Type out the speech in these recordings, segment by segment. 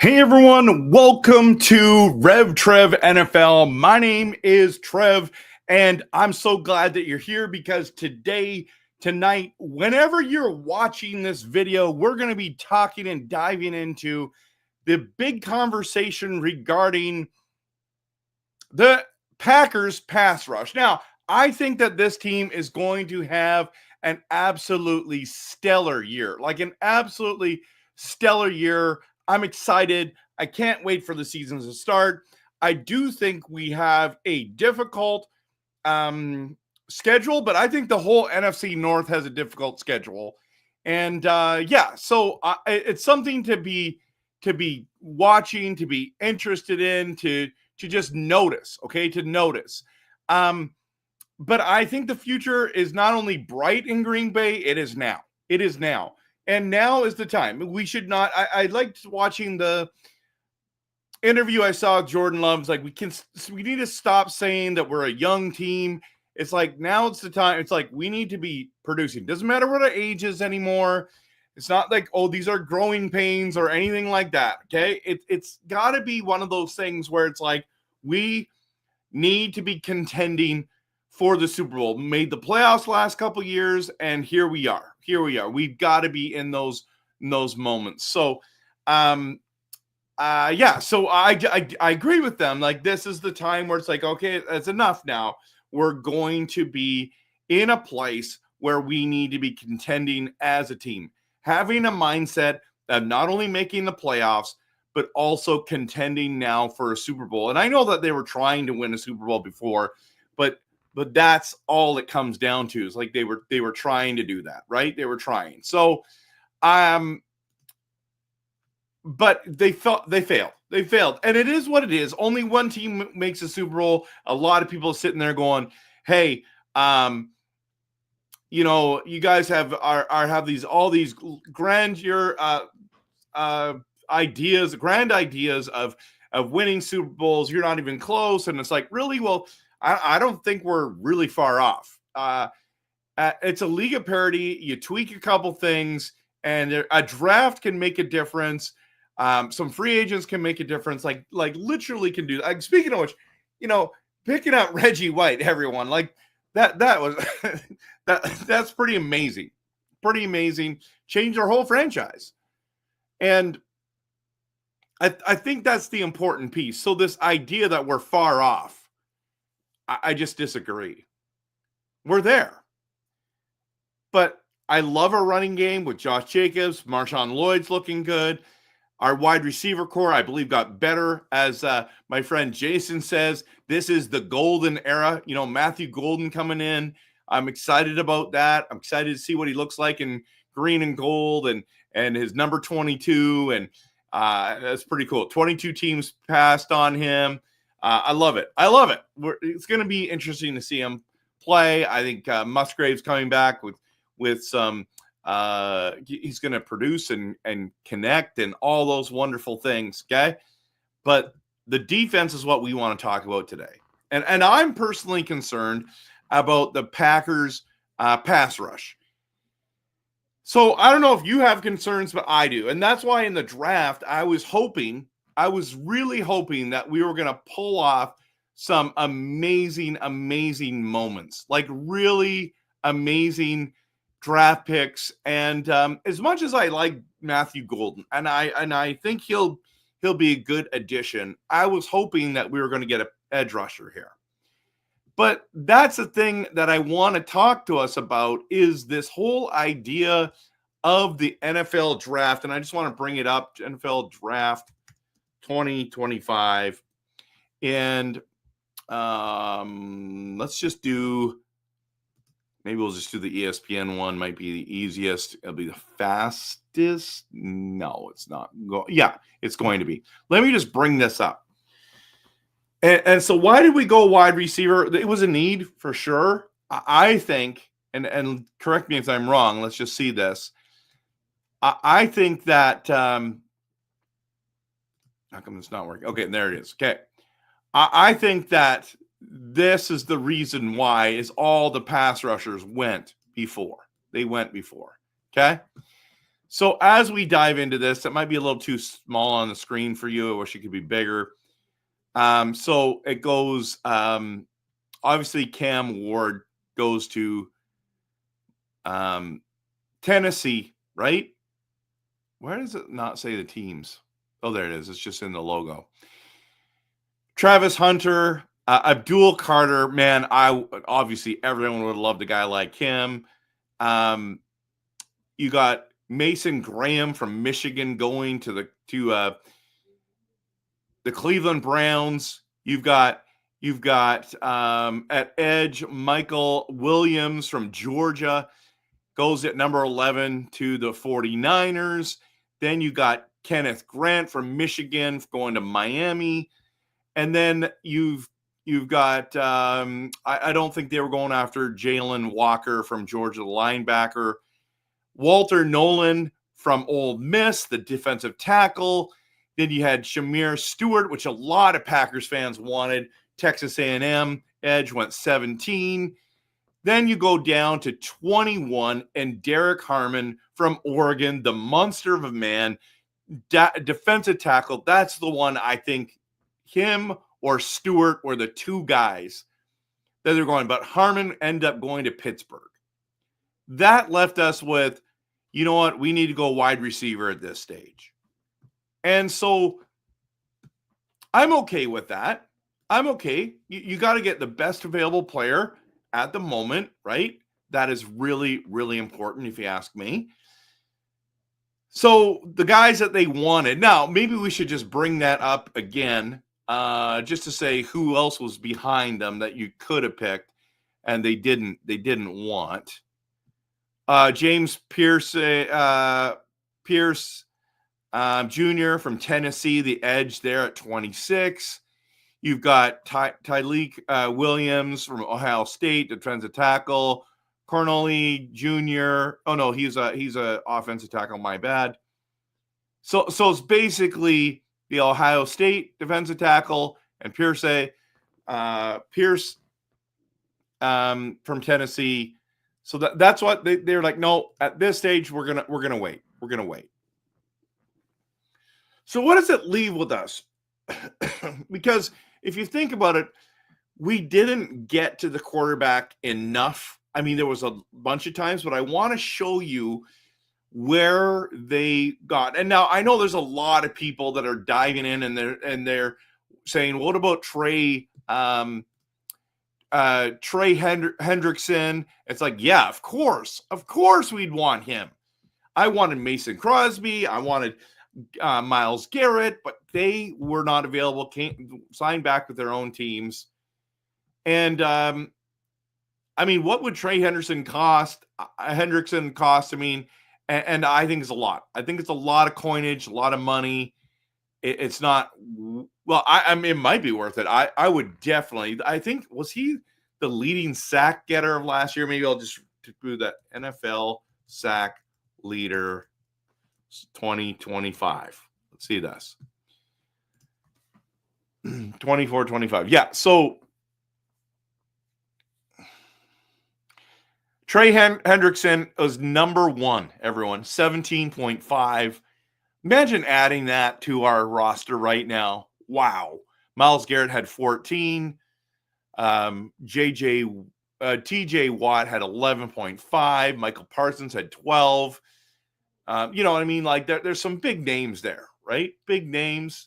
Hey everyone, welcome to Rev Trev NFL. My name is Trev, and I'm so glad that you're here because tonight, whenever you're watching this video, we're going to be talking and diving into the big conversation regarding the Packers pass rush. Now, I think that this team is going to have an absolutely stellar year, I'm excited. I can't wait for the season to start. I do think we have a difficult schedule, but I think the whole NFC North has a difficult schedule. And so it's something to be watching, to be interested in, to just notice, okay, to notice. But I think the future is not only bright in Green Bay, it is now. It is now. And now is the time. We should not. I liked watching the interview I saw with Jordan Love. It's like we need to stop saying that we're a young team. It's like now it's the time. It's like we need to be producing. Doesn't matter what our age is anymore. It's not like, oh, these are growing pains or anything like that. Okay, it's got to be one of those things where it's like we need to be contending for the Super Bowl. Made the playoffs last couple years, and here we are. We've got to be in those moments. So, so I agree with them. Like, this is the time where it's like, okay, that's enough now. We're going to be in a place where we need to be contending as a team, having a mindset of not only making the playoffs, but also contending now for a Super Bowl. And I know that they were trying to win a Super Bowl before, but that's all it comes down to, is like they were trying to do that, right? They were trying. So, but they failed. They failed. And it is what it is. Only one team makes a Super Bowl. A lot of people sitting there going, hey, you guys have all these grandeur ideas, grand ideas of winning Super Bowls. You're not even close. And it's like, really? Well, I don't think we're really far off. It's a league of parity. You tweak a couple things, and a draft can make a difference. Some free agents can make a difference. Like literally can do that. Like, speaking of which, picking out Reggie White, everyone, like that was that's pretty amazing. Pretty amazing. Changed our whole franchise. And I think that's the important piece. So this idea that we're far off, I just disagree. We're there. But I love our running game with Josh Jacobs. Marshawn Lloyd's looking good. Our wide receiver core, I believe, got better. As my friend Jason says, this is the golden era. Matthew Golden coming in. I'm excited about that. I'm excited to see what he looks like in green and gold and his number 22. And that's pretty cool. 22 teams passed on him. I love it. It's going to be interesting to see him play. I think Musgrave's coming back with some. He's going to produce and connect and all those wonderful things. Okay, but the defense is what we want to talk about today, and I'm personally concerned about the Packers pass rush. So I don't know if you have concerns, but I do, and that's why in the draft I was really hoping that we were going to pull off some amazing moments, like really amazing draft picks. And as much as I like Matthew Golden, and I think he'll be a good addition, I was hoping that we were going to get an edge rusher here. But that's the thing that I want to talk to us about, is this whole idea of the NFL draft. And I just want to bring it up, NFL draft 2025. And Let's just do, maybe we'll just do the ESPN one. Might be the easiest. It'll be the fastest. No, it's not. Yeah, it's going to be. Let me just bring this up. And so why did we go wide receiver? It was a need for sure. I think, and correct me if I'm wrong. Let's just see this. I think that, how come it's not working? Okay, there it is. Okay. I think that this is the reason why is all the pass rushers went before. They went before. Okay. So as we dive into this, it might be a little too small on the screen for you. I wish it could be bigger. So it goes, obviously Cam Ward goes to Tennessee, right? Where does it not say the teams? Oh, there it is. It's just in the logo. Travis Hunter, Abdul Carter, man, obviously everyone would love a guy like him. You got Mason Graham from Michigan going to the Cleveland Browns. You've got at edge Michael Williams from Georgia goes at number 11 to the 49ers. Then you got Kenneth Grant from Michigan going to Miami. And then you've got I don't think they were going after Jalen Walker from Georgia, the linebacker. Walter Nolan from Ole Miss, the defensive tackle. Then you had Shamir Stewart, which a lot of Packers fans wanted. Texas A&M edge went 17. Then you go down to 21, and Derek Harmon from Oregon, the monster of a man, defensive tackle. That's the one I think him or Stewart were the two guys that they're going. But Harmon ended up going to Pittsburgh. That left us with, you know what, we need to go wide receiver at this stage. And so I'm okay with that. I'm okay. You got to get the best available player at the moment, right? That is really, really important if you ask me. So the guys that they wanted, now maybe we should just bring that up again, just to say who else was behind them that you could have picked and they didn't want. James Pierce Jr. from Tennessee, the edge there at 26. You've got Tyleik Williams from Ohio State, defensive tackle. Corneli Jr. Oh no, he's a offensive tackle. My bad. So it's basically the Ohio State defensive tackle and Pierce from Tennessee. So that's what they're like. No, at this stage we're gonna wait. We're gonna wait. So what does it leave with us? Because if you think about it, we didn't get to the quarterback enough. I mean, there was a bunch of times, but I want to show you where they got. And now I know there's a lot of people that are diving in and they're saying, what about Trey Hendrickson? It's like, yeah, of course we'd want him. I wanted Mason Crosby. I wanted Myles Garrett, but they were not available, signed back with their own teams. And I mean, what would Trey Hendrickson cost? I mean, and I think it's a lot. I think it's a lot of coinage, a lot of money. It's not, well, I mean, it might be worth it. I would definitely, I think, was he the leading sack getter of last year? Maybe I'll just do that. NFL sack leader 2025. Let's see this. 24-25. Yeah. So Trey Hendrickson was number one, everyone, 17.5. Imagine adding that to our roster right now. Wow. Myles Garrett had 14. TJ Watt had 11.5. Michael Parsons had 12. You know what I mean? Like there's some big names there, right? Big names.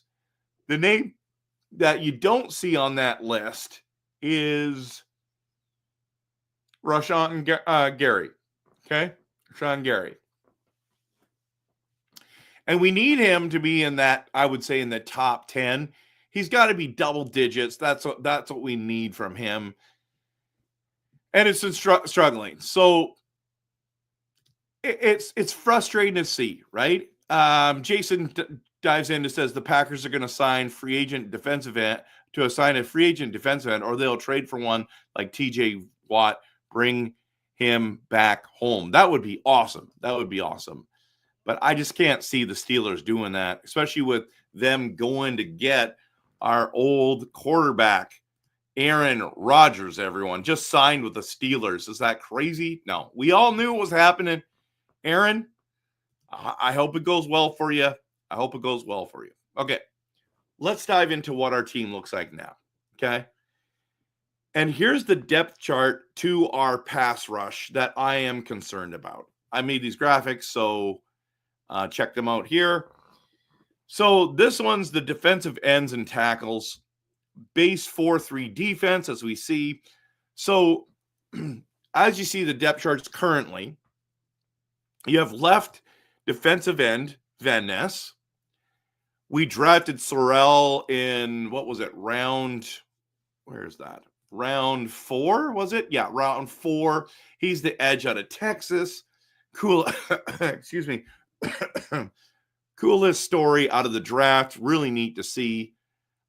The name that you don't see on that list is Rashawn Gary. Okay? Rashawn Gary. And we need him to be in that, I would say, in the top 10. He's got to be double digits. That's what we need from him. and it's been struggling. So it's frustrating to see, right? Jason dives in and says the Packers are going to sign free agent defensive end to assign a free agent defensive end, or they'll trade for one like TJ Watt, bring him back home. That would be awesome. That would be awesome. But I just can't see the Steelers doing that, especially with them going to get our old quarterback, Aaron Rodgers, everyone. Just signed with the Steelers. Is that crazy? No. We all knew it was happening. Aaron, I hope it goes well for you. I hope it goes well for you. Okay. Let's dive into what our team looks like now. Okay. And here's the depth chart to our pass rush that I am concerned about. I made these graphics, so check them out here. So this one's the defensive ends and tackles. Base 4-3 defense, as we see. So as you see the depth charts currently, you have left defensive end, Van Ness. We drafted Sorrell in, what was it, round 4, was it? Yeah, round 4. He's the edge out of Texas. Cool, excuse me. Coolest story out of the draft. Really neat to see.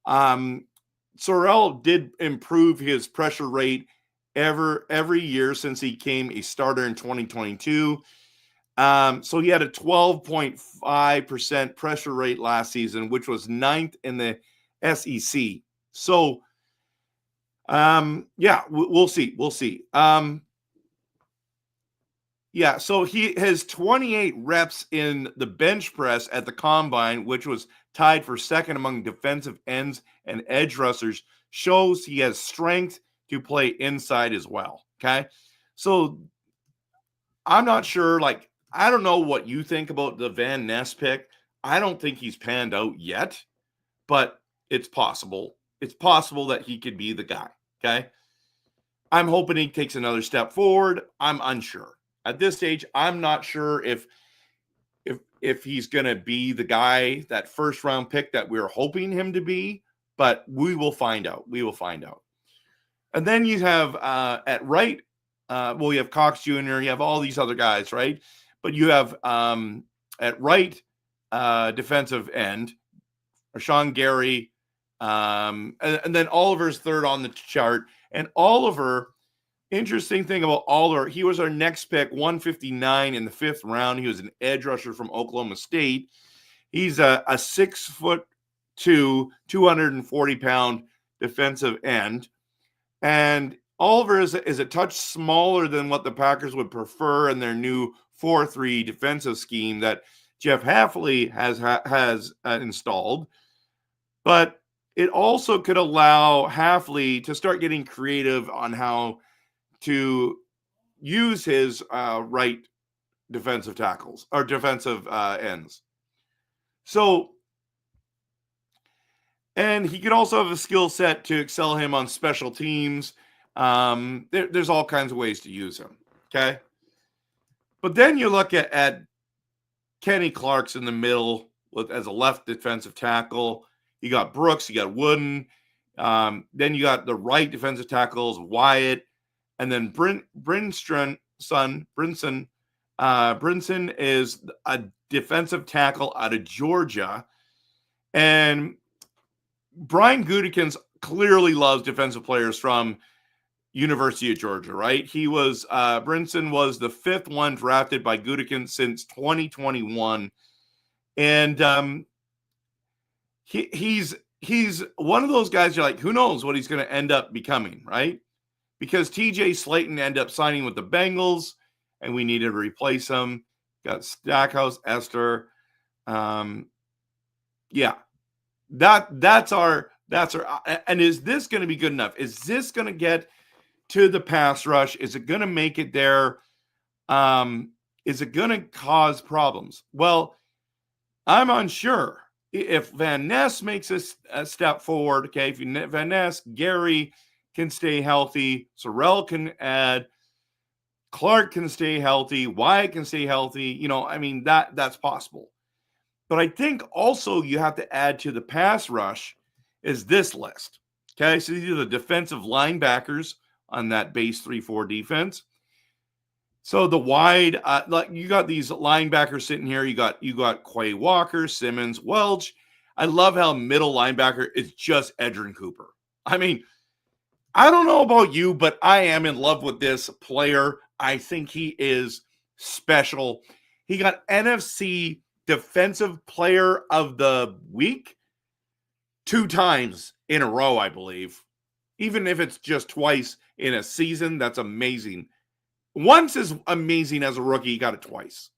Sorrell did improve his pressure rate every year since he became a starter in 2022. So he had a 12.5% pressure rate last season, which was 9th in the SEC. So, yeah, we'll see. We'll see. Yeah, so he has 28 reps in the bench press at the combine, which was tied for second among defensive ends and edge rushers, shows he has strength to play inside as well. Okay. So I'm not sure, I don't know what you think about the Van Ness pick. I don't think he's panned out yet, but it's possible. It's possible that he could be the guy. Okay. I'm hoping he takes another step forward. I'm unsure. At this stage, I'm not sure if he's going to be the guy, that first round pick that we're hoping him to be, but we will find out. We will find out. And then you have at right, you have Cox Jr., you have all these other guys, right? But you have at right defensive end, Rashawn Gary, and then Oliver's third on the chart. And Oliver, interesting thing about Oliver, he was our next pick, 159 in the 5th round. He was an edge rusher from Oklahoma State. He's a 6'2", 240-pound defensive end. And Oliver is a touch smaller than what the Packers would prefer in their new 4-3 defensive scheme that Jeff Hafley has installed. But it also could allow Hafley to start getting creative on how to use his right defensive tackles or defensive ends. So, and he could also have a skill set to excel him on special teams. There's all kinds of ways to use him. Okay. But then you look at Kenny Clark's in the middle as a left defensive tackle. You got Brooks, you got Wooden. Then you got the right defensive tackles, Wyatt. And then Brinson is a defensive tackle out of Georgia. And Brian Gutekunst clearly loves defensive players from University of Georgia, right? He was Brinson was the 5th one drafted by Gutekunst since 2021. And he's one of those guys you're like, who knows what he's going to end up becoming, right? Because TJ Slayton ended up signing with the Bengals, and we needed to replace him. Got Stackhouse, Esther. Yeah, that's our. And is this going to be good enough? Is this going to get to the pass rush? Is it going to make it there? Is it going to cause problems? Well, I'm unsure. If Van Ness makes a step forward, okay, if Van Ness, Gary can stay healthy, Sorrell can add, Clark can stay healthy, Wyatt can stay healthy, that's possible. But I think also you have to add to the pass rush is this list. Okay, so these are the defensive linebackers, on that base 3-4 defense. So the wide, like you got these linebackers sitting here. You got Quay Walker, Simmons, Welch. I love how middle linebacker is just Edgerrin Cooper. I mean, I don't know about you, but I am in love with this player. I think he is special. He got NFC Defensive Player of the Week 2 times in a row, I believe. Even if it's just twice in a season, that's amazing. Once is amazing as a rookie, he got it twice.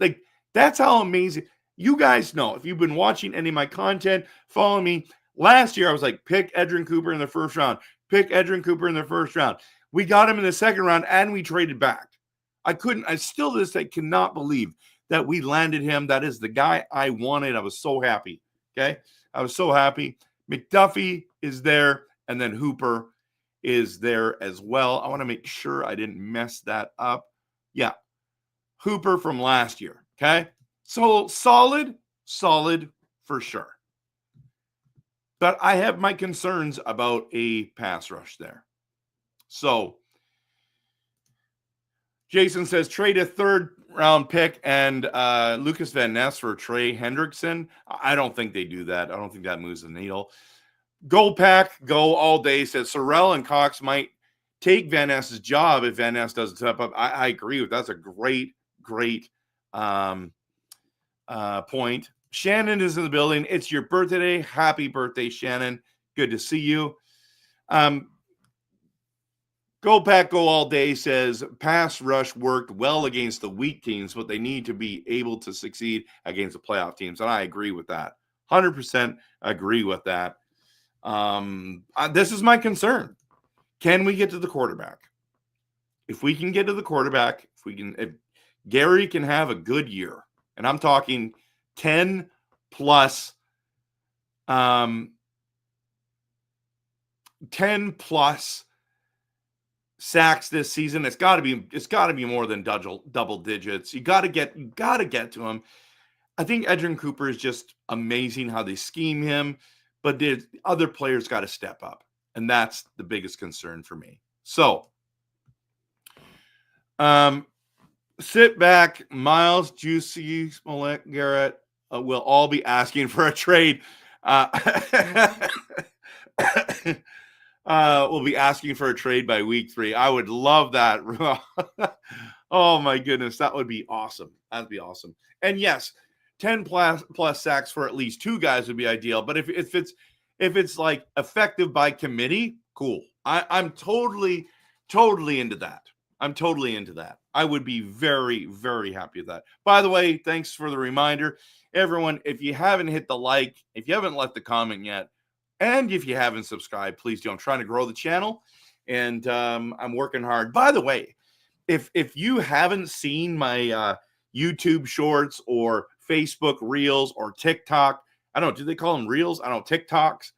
Like, that's how amazing. You guys know, if you've been watching any of my content, follow me. Last year, I was like, pick Edgerrin Cooper in the first round. Pick Edgerrin Cooper in the first round. We got him in the second round, and we traded back. I still to this day cannot believe that we landed him. That is the guy I wanted. I was so happy. Okay? I was so happy. McDuffie is there, and then Hooper is there as well. I want to make sure I didn't mess that up. Yeah. Hooper from last year. Okay? So solid for sure. But I have my concerns about a pass rush there. So Jason says trade a 3rd round pick and Lucas Van Ness for Trey Hendrickson. I don't think they do that. I don't think that moves the needle. Go Pack, go all day, says Sorrell and Cox might take Van Ness's job if Van Ness doesn't step up. I agree with that. That's a great point. Shannon is in the building. It's your birthday today. Happy birthday, Shannon. Good to see you. Go Pack, go all day says pass rush worked well against the weak teams, but they need to be able to succeed against the playoff teams. And I agree with that. 100% agree with that. This is my concern. Can we get to the quarterback? If we can get to the quarterback, if Gary can have a good year, and I'm talking 10 plus sacks this season, it's got to be more than double digits. You got to get to him. I think Edgerrin Cooper is just amazing how they scheme him, but the other players got to step up, and that's the biggest concern for me. So, sit back, Miles, Juicy, Smollett, Garrett will all be asking for a trade. We'll be asking for a trade by week 3. I would love that. Oh my goodness, that would be awesome. That'd be awesome. And yes, 10 plus sacks for at least 2 guys would be ideal. But if it's like effective by committee, cool. I'm totally into that. I'm totally into that. I would be very, very happy with that. By the way, thanks for the reminder. Everyone, if you haven't hit the like, if you haven't left the comment yet, and if you haven't subscribed, please do. I'm trying to grow the channel, and I'm working hard. By the way, if you haven't seen my YouTube shorts or Facebook Reels or TikTok, I don't know, do they call them Reels? I don't know, TikToks.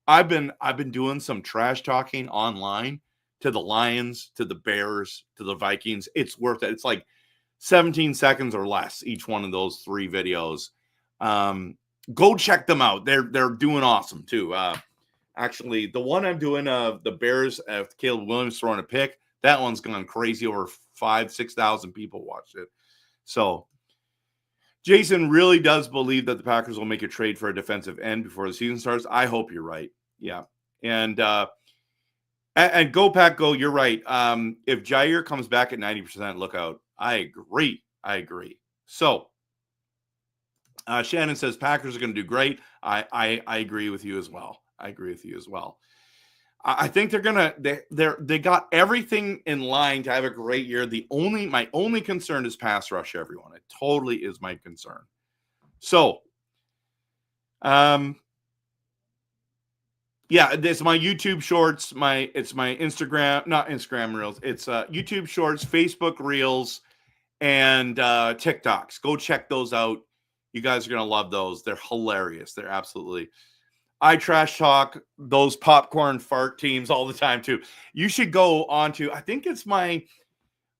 I've been doing some trash talking online to the Lions, to the Bears, to the Vikings. It's worth it. It's like 17 seconds or less, each one of those 3 videos. Go check them out. They're doing awesome too. Actually, the one I'm doing the Bears, Caleb Williams throwing a pick, that one's gone crazy. Over 5,000-6,000 people watched it. So Jason really does believe that the Packers will make a trade for a defensive end before the season starts. I hope you're right. Yeah. And go Pack, go. You're right. If Jair comes back at 90%, look out. I agree. So Shannon says Packers are going to do great. I agree with you as well. I think they got everything in line to have a great year. My only concern is pass rush, everyone. It totally is my concern. So, yeah, it's my YouTube shorts, it's my Instagram, not Instagram Reels. It's YouTube shorts, Facebook Reels, and TikToks. Go check those out. You guys are going to love those. They're hilarious. They're absolutely. I trash talk those popcorn fart teams all the time too. You should go on to, I think it's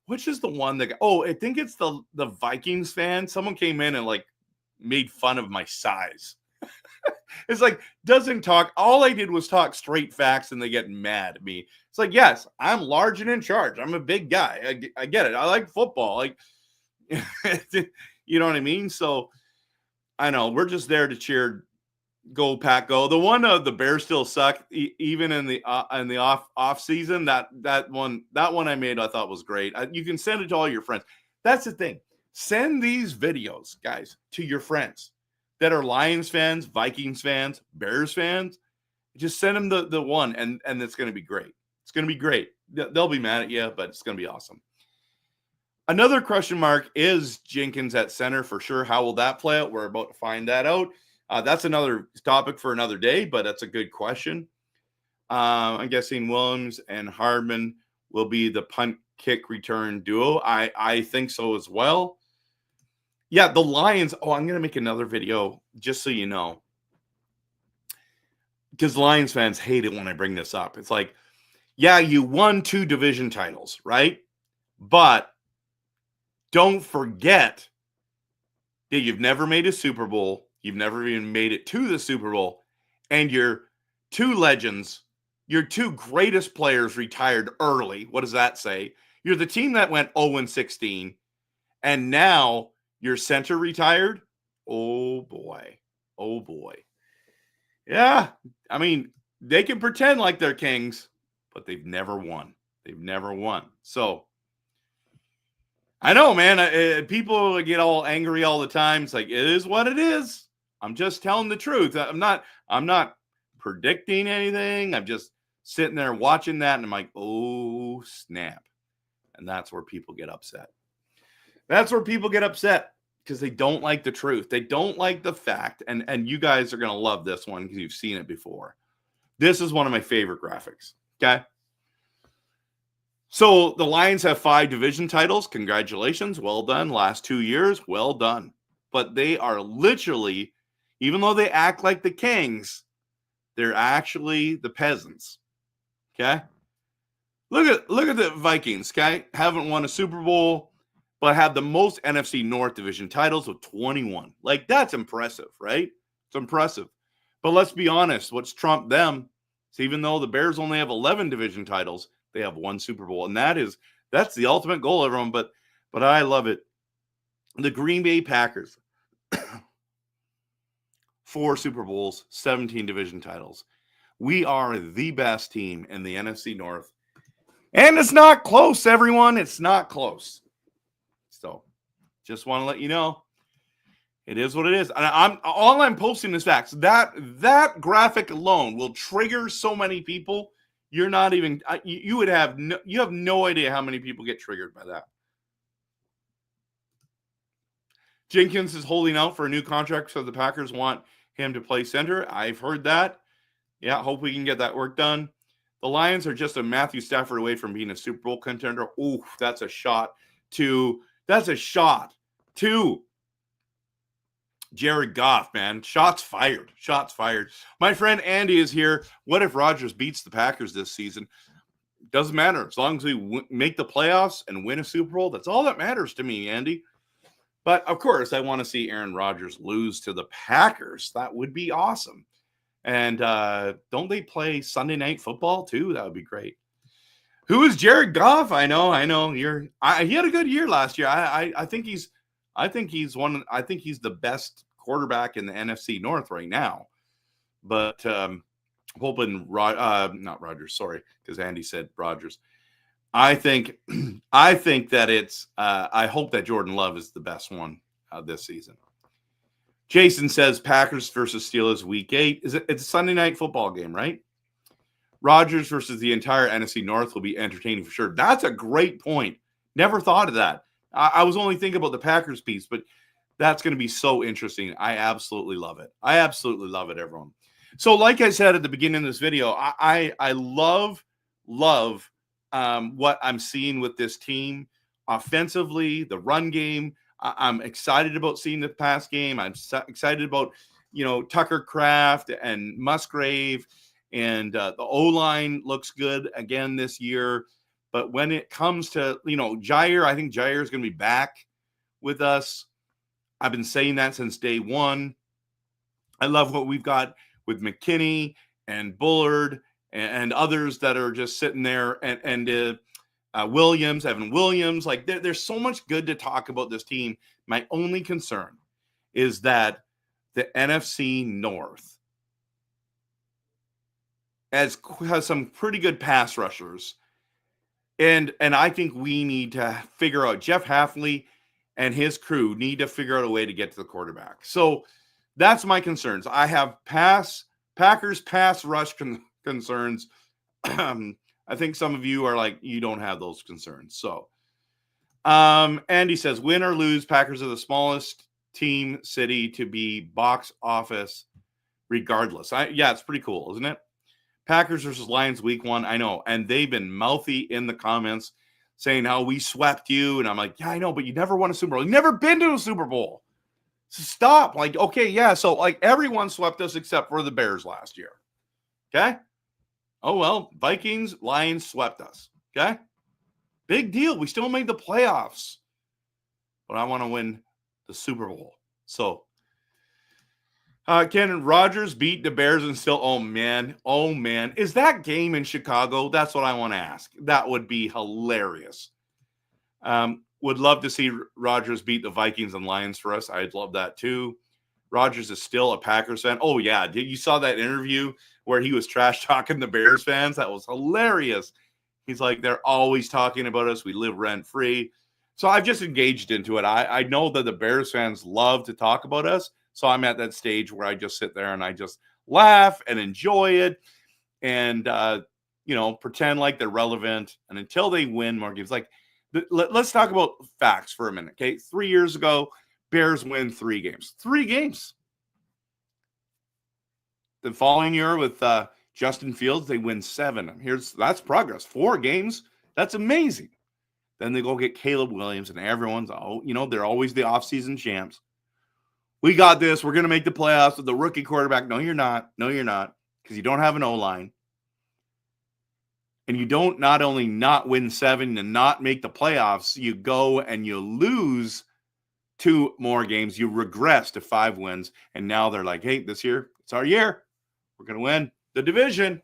which is the one that, I think it's the Vikings fan. Someone came in and like made fun of my size. It's like, doesn't talk. All I did was talk straight facts and they get mad at me. It's like, yes, I'm large and in charge. I'm a big guy. I get it. I like football. Like, you know what I mean? So I know we're just there to cheer. Go Pack, go! The one of the Bears still suck, even in the off season. That one I made, I thought was great. You can send it to all your friends. That's the thing. Send these videos, guys, to your friends that are Lions fans, Vikings fans, Bears fans. Just send them the one, and it's going to be great. It's going to be great. They'll be mad at you, but it's going to be awesome. Another question mark is Jenkins at center for sure. How will that play out? We're about to find that out. That's another topic for another day, but that's a good question. I'm guessing Williams and Hardman will be the punt kick return duo. I think so as well. Yeah, the Lions. Oh, I'm going to make another video just so you know. Because Lions fans hate it when I bring this up. It's like, yeah, you won 2 division titles, right? But don't forget that you've never made a Super Bowl. You've never even made it to the Super Bowl. And your 2 legends, your 2 greatest players retired early. What does that say? You're the team that went 0-16. And now your center retired? Oh, boy. Oh, boy. Yeah. I mean, they can pretend like they're kings, but they've never won. They've never won. So, I know, man. People get all angry all the time. It's like, it is what it is. I'm just telling the truth. I'm not predicting anything. I'm just sitting there watching that, and I'm like, oh, snap. And that's where people get upset. That's where people get upset because they don't like the truth. They don't like the fact. And you guys are going to love this one because you've seen it before. This is one of my favorite graphics. Okay. So the Lions have 5 division titles. Congratulations. Well done. Last 2 years. Well done. But they are literally, even though they act like the kings, they're actually the peasants. Okay? Look at the Vikings, okay? Haven't won a Super Bowl, but have the most NFC North division titles with 21. Like, that's impressive, right? It's impressive. But let's be honest, what's trumped them is even though the Bears only have 11 division titles, they have 1 Super Bowl. And that's the ultimate goal, everyone. But I love it. The Green Bay Packers. 4 Super Bowls, 17 division titles. We are the best team in the NFC North. And it's not close, everyone. It's not close. So, just want to let you know, it is what it is. And I'm posting is facts. That graphic alone will trigger so many people. You're not even you have no idea how many people get triggered by that. Jenkins is holding out for a new contract, so the Packers want him to play center. I've heard that. Yeah, hope we can get that work done. The Lions are just a Matthew Stafford away from being a Super Bowl contender. Ooh, that's a shot to Jared Goff, man. Shots fired. Shots fired. My friend Andy is here. What if Rodgers beats the Packers this season? Doesn't matter. As long as we make the playoffs and win a Super Bowl, that's all that matters to me, Andy. But, of course, I want to see Aaron Rodgers lose to the Packers. That would be awesome. And don't they play Sunday Night Football, too? That would be great. Who is Jared Goff? I know. He had a good year last year. I think he's the best quarterback in the NFC North right now. But hoping not Rodgers, sorry, because Andy said Rodgers. I think that it's I hope that Jordan Love is the best one this season. Jason says Packers versus Steelers week 8. It's a Sunday night football game, right? Rodgers versus the entire NFC North will be entertaining for sure. That's a great point. Never thought of that. I was only thinking about the Packers piece, but that's going to be so interesting. I absolutely love it. I absolutely love it, everyone. So like I said at the beginning of this video, I love what I'm seeing with this team offensively, the run game. I'm excited about seeing the pass game. I'm excited about, Tucker Kraft and Musgrave, and the O-line looks good again this year. But when it comes to, Jair, I think Jair is going to be back with us. I've been saying that since day one. I love what we've got with McKinney and Bullard and others that are just sitting there, and Williams, Evan Williams. Like there's so much good to talk about this team. My only concern is that the NFC North has some pretty good pass rushers. And I think we need to figure out, Jeff Hafley and his crew need to figure out a way to get to the quarterback. So that's my concerns. I have Packers pass rush concerns. I think some of you are like, you don't have those concerns. So Andy says, win or lose, Packers are the smallest team city to be box office regardless. Yeah, it's pretty cool, isn't it? Packers versus Lions week 1. I know. And they've been mouthy in the comments saying how we swept you. And I'm like, yeah, I know, but you never won a Super Bowl. You've never been to a Super Bowl. So stop. Like, okay, yeah. So like everyone swept us except for the Bears last year. Okay. Oh, well, Vikings, Lions swept us. Okay. Big deal. We still made the playoffs. But I want to win the Super Bowl. So can Rodgers beat the Bears and still, oh man, is that game in Chicago? That's what I want to ask. That would be hilarious. Would love to see Rodgers beat the Vikings and Lions for us. I'd love that too. Rodgers is still a Packers fan. Oh yeah, you saw that interview where he was trash talking the Bears fans? That was hilarious. He's like, they're always talking about us. We live rent free. So I've just engaged into it. I know that the Bears fans love to talk about us. So I'm at that stage where I just sit there and I just laugh and enjoy it and, pretend like they're relevant. And until they win more games, like let's talk about facts for a minute. Okay. 3 years ago, Bears win 3 games. 3 games. The following year with Justin Fields, they win 7. That's progress. 4 games. That's amazing. Then they go get Caleb Williams and everyone's, they're always the offseason champs. We got this. We're going to make the playoffs with the rookie quarterback. No, you're not. No, you're not. Because you don't have an O-line. And you don't not only not win 7 and not make the playoffs, you go and you lose 2 more games. You regress to 5 wins. And now they're like, hey, this year, it's our year. We're going to win the division.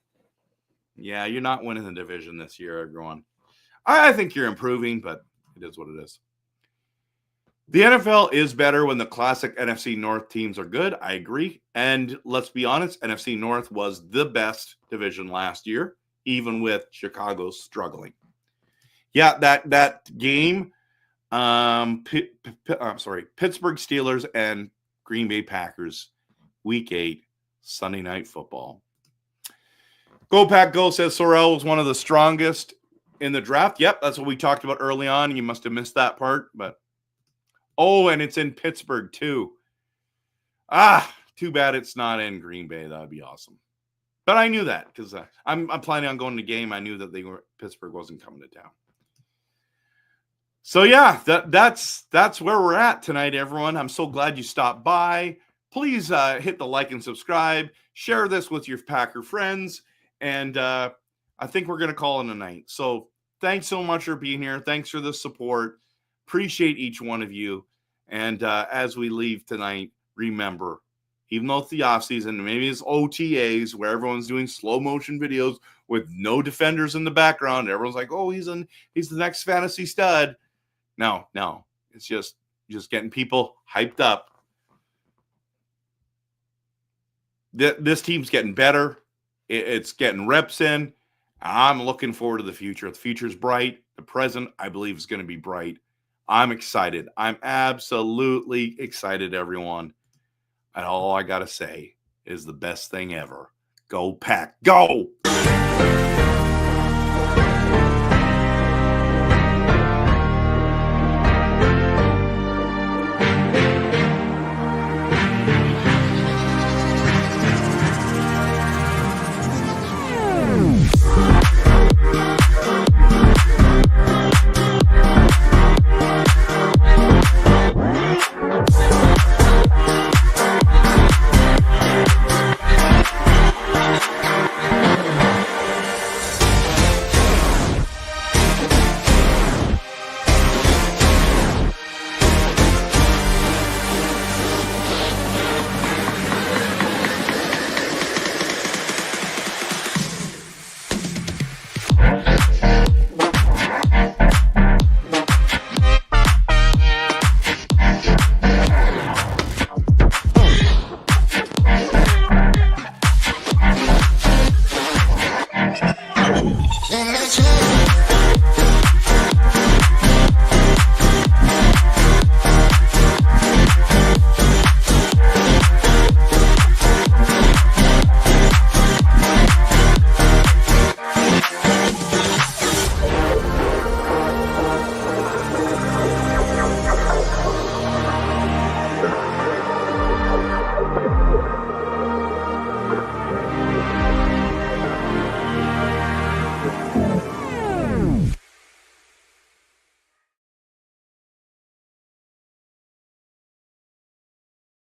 Yeah, you're not winning the division this year, everyone. I think you're improving, but it is what it is. The NFL is better when the classic NFC North teams are good. I agree. And let's be honest, NFC North was the best division last year, even with Chicago struggling. Yeah, that game, Pittsburgh Steelers and Green Bay Packers, Week 8, Sunday Night Football. Go Pack Go says Sorrell was one of the strongest in the draft. Yep, that's what we talked about early on. You must have missed that part, but oh, and it's in Pittsburgh, too. Too bad it's not in Green Bay. That would be awesome. But I knew that because I'm planning on going to the game. I knew that Pittsburgh wasn't coming to town. So, yeah, that's where we're at tonight, everyone. I'm so glad you stopped by. Please hit the like and subscribe. Share this with your Packer friends. And I think we're going to call it a night. So thanks so much for being here. Thanks for the support. Appreciate each one of you. And as we leave tonight, remember, even though it's the offseason, maybe it's OTAs where everyone's doing slow motion videos with no defenders in the background. Everyone's like, oh, he's the next fantasy stud. No. It's just getting people hyped up. This team's getting better. It's getting reps in. I'm looking forward to the future. The future's bright. The present, I believe, is going to be bright. I'm excited. I'm absolutely excited, everyone. And all I got to say is the best thing ever. Go Pack, go!